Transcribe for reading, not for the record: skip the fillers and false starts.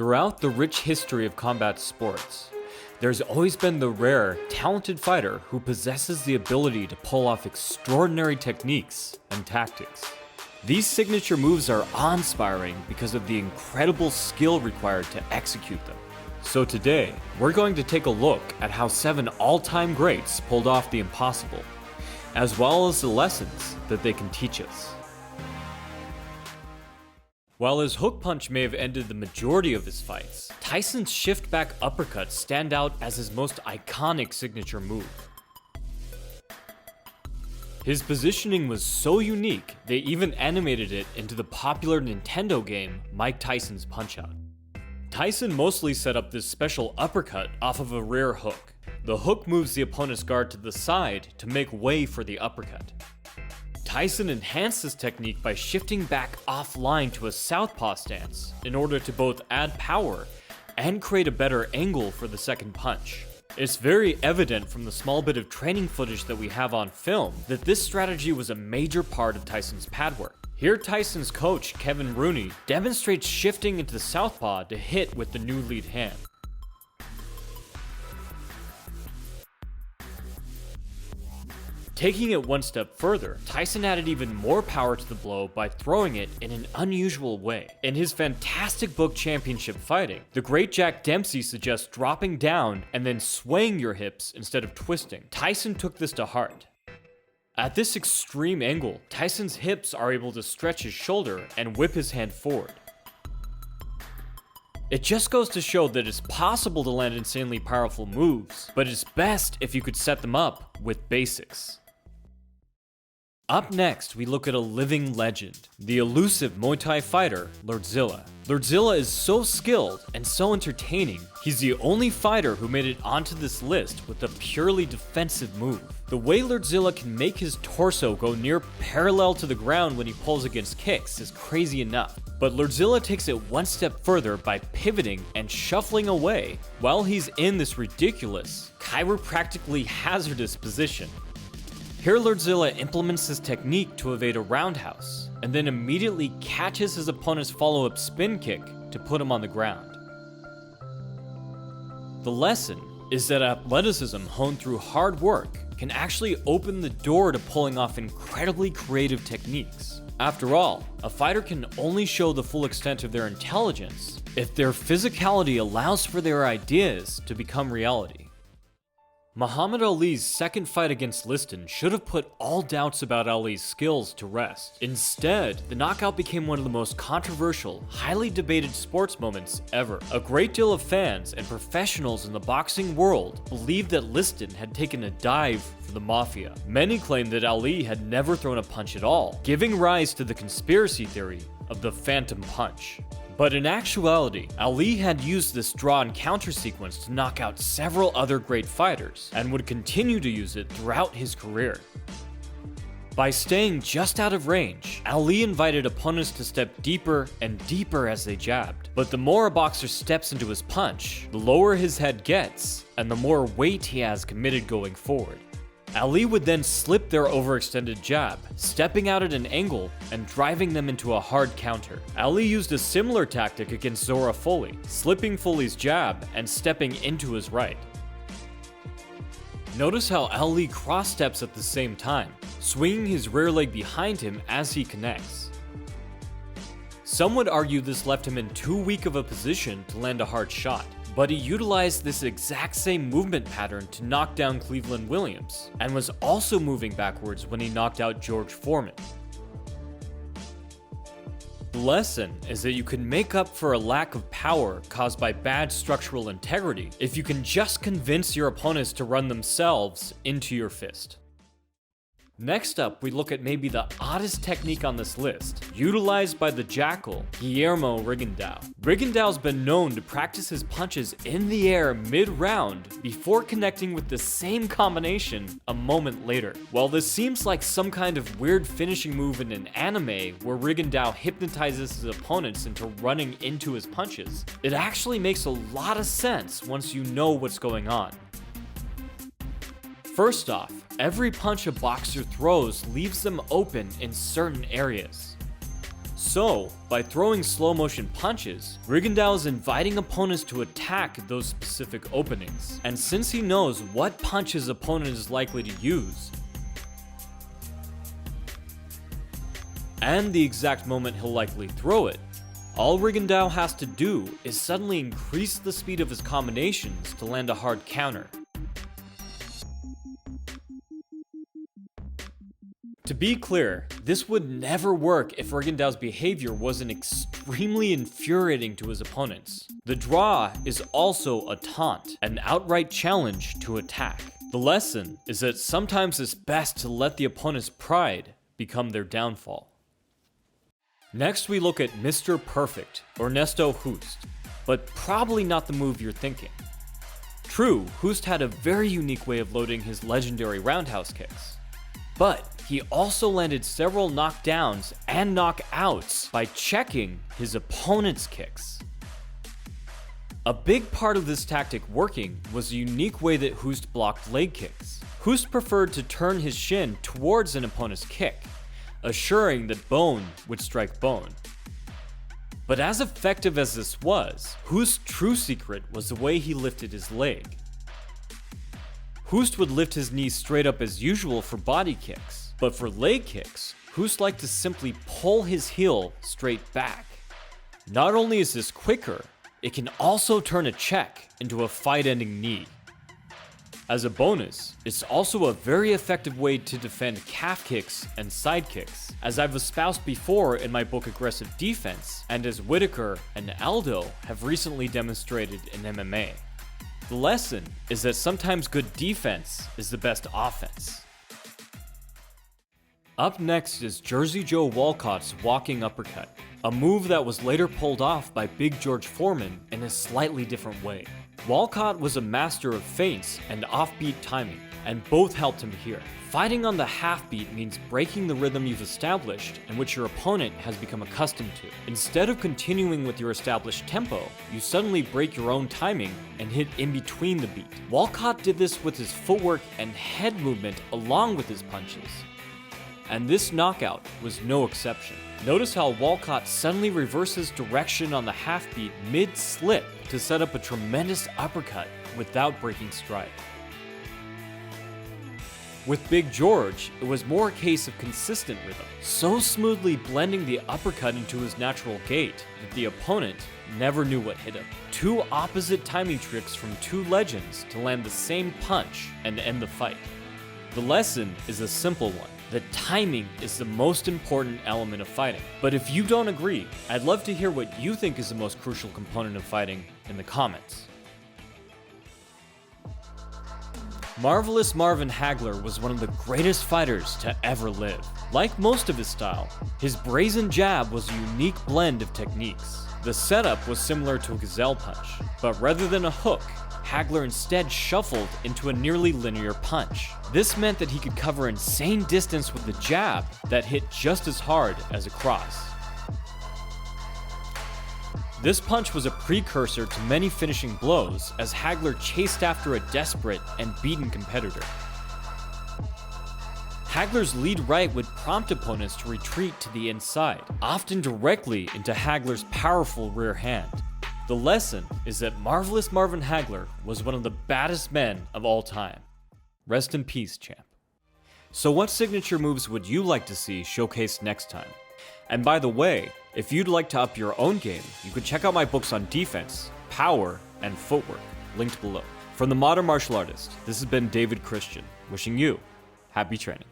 Throughout the rich history of combat sports, there's always been the rare, talented fighter who possesses the ability to pull off extraordinary techniques and tactics. These signature moves are awe-inspiring because of the incredible skill required to execute them. So today, we're going to take a look at how 7 all-time greats pulled off the impossible, as well as the lessons that they can teach us. While his hook punch may have ended the majority of his fights, Tyson's shift back uppercuts stand out as his most iconic signature move. His positioning was so unique, they even animated it into the popular Nintendo game Mike Tyson's Punch-Out. Tyson mostly set up this special uppercut off of a rear hook. The hook moves the opponent's guard to the side to make way for the uppercut. Tyson enhanced this technique by shifting back offline to a southpaw stance in order to both add power and create a better angle for the second punch. It's very evident from the small bit of training footage that we have on film that this strategy was a major part of Tyson's pad work. Here Tyson's coach, Kevin Rooney, demonstrates shifting into the southpaw to hit with the new lead hand. Taking it one step further, Tyson added even more power to the blow by throwing it in an unusual way. In his fantastic book Championship Fighting, the great Jack Dempsey suggests dropping down and then swaying your hips instead of twisting. Tyson took this to heart. At this extreme angle, Tyson's hips are able to stretch his shoulder and whip his hand forward. It just goes to show that it's possible to land insanely powerful moves, but it's best if you could set them up with basics. Up next, we look at a living legend, the elusive Muay Thai fighter, Lerdsila. Lordzilla is so skilled and so entertaining, he's the only fighter who made it onto this list with a purely defensive move. The way Lordzilla can make his torso go near parallel to the ground when he pulls against kicks is crazy enough. But Lordzilla takes it one step further by pivoting and shuffling away while he's in this ridiculous, chiropractically hazardous position. Here Lordzilla implements this technique to evade a roundhouse, and then immediately catches his opponent's follow-up spin kick to put him on the ground. The lesson is that athleticism honed through hard work can actually open the door to pulling off incredibly creative techniques. After all, a fighter can only show the full extent of their intelligence if their physicality allows for their ideas to become reality. Muhammad Ali's second fight against Liston should have put all doubts about Ali's skills to rest. Instead, the knockout became one of the most controversial, highly debated sports moments ever. A great deal of fans and professionals in the boxing world believed that Liston had taken a dive for the mafia. Many claimed that Ali had never thrown a punch at all, giving rise to the conspiracy theory of the Phantom Punch. But in actuality, Ali had used this draw and counter sequence to knock out several other great fighters, and would continue to use it throughout his career. By staying just out of range, Ali invited opponents to step deeper and deeper as they jabbed. But the more a boxer steps into his punch, the lower his head gets, and the more weight he has committed going forward. Ali would then slip their overextended jab, stepping out at an angle and driving them into a hard counter. Ali used a similar tactic against Zora Foley, slipping Foley's jab and stepping into his right. Notice how Ali cross steps at the same time, swinging his rear leg behind him as he connects. Some would argue this left him in too weak of a position to land a hard shot, but he utilized this exact same movement pattern to knock down Cleveland Williams, and was also moving backwards when he knocked out George Foreman. The lesson is that you can make up for a lack of power caused by bad structural integrity if you can just convince your opponents to run themselves into your fist. Next up, we look at maybe the oddest technique on this list, utilized by the Jackal, Guillermo Rigondaux. Rigondaux's been known to practice his punches in the air mid-round before connecting with the same combination a moment later. While this seems like some kind of weird finishing move in an anime where Rigondaux hypnotizes his opponents into running into his punches, it actually makes a lot of sense once you know what's going on. First off, every punch a boxer throws leaves them open in certain areas. So, by throwing slow motion punches, Rigondaux is inviting opponents to attack those specific openings. And since he knows what punch his opponent is likely to use, and the exact moment he'll likely throw it, all Rigondaux has to do is suddenly increase the speed of his combinations to land a hard counter. To be clear, this would never work if Rigondaux's behavior wasn't extremely infuriating to his opponents. The draw is also a taunt, an outright challenge to attack. The lesson is that sometimes it's best to let the opponent's pride become their downfall. Next we look at Mr. Perfect, Ernesto Hoost, but probably not the move you're thinking. True, Hoost had a very unique way of loading his legendary roundhouse kicks, but he also landed several knockdowns and knockouts by checking his opponent's kicks. A big part of this tactic working was the unique way that Hoost blocked leg kicks. Hoost preferred to turn his shin towards an opponent's kick, assuring that bone would strike bone. But as effective as this was, Hoost's true secret was the way he lifted his leg. Hoost would lift his knee straight up as usual for body kicks, but for leg kicks, Hoost liked to simply pull his heel straight back. Not only is this quicker, it can also turn a check into a fight-ending knee. As a bonus, it's also a very effective way to defend calf kicks and side kicks, as I've espoused before in my book Aggressive Defense, and as Whitaker and Aldo have recently demonstrated in MMA. The lesson is that sometimes good defense is the best offense. Up next is Jersey Joe Walcott's walking uppercut, a move that was later pulled off by Big George Foreman in a slightly different way. Walcott was a master of feints and offbeat timing, and both helped him here. Fighting on the half beat means breaking the rhythm you've established and which your opponent has become accustomed to. Instead of continuing with your established tempo, you suddenly break your own timing and hit in between the beat. Walcott did this with his footwork and head movement along with his punches. And this knockout was no exception. Notice how Walcott suddenly reverses direction on the half beat mid-slip to set up a tremendous uppercut without breaking stride. With Big George, it was more a case of consistent rhythm, so smoothly blending the uppercut into his natural gait that the opponent never knew what hit him. Two opposite timing tricks from two legends to land the same punch and end the fight. The lesson is a simple one. The timing is the most important element of fighting. But if you don't agree, I'd love to hear what you think is the most crucial component of fighting in the comments. Marvelous Marvin Hagler was one of the greatest fighters to ever live. Like most of his style, his brazen jab was a unique blend of techniques. The setup was similar to a gazelle punch, but rather than a hook, Hagler instead shuffled into a nearly linear punch. This meant that he could cover insane distance with the jab that hit just as hard as a cross. This punch was a precursor to many finishing blows as Hagler chased after a desperate and beaten competitor. Hagler's lead right would prompt opponents to retreat to the inside, often directly into Hagler's powerful rear hand. The lesson is that Marvelous Marvin Hagler was one of the baddest men of all time. Rest in peace, champ. So what signature moves would you like to see showcased next time? And by the way, if you'd like to up your own game, you can check out my books on defense, power, and footwork, linked below. From the Modern Martial Artist, this has been David Christian, wishing you happy training.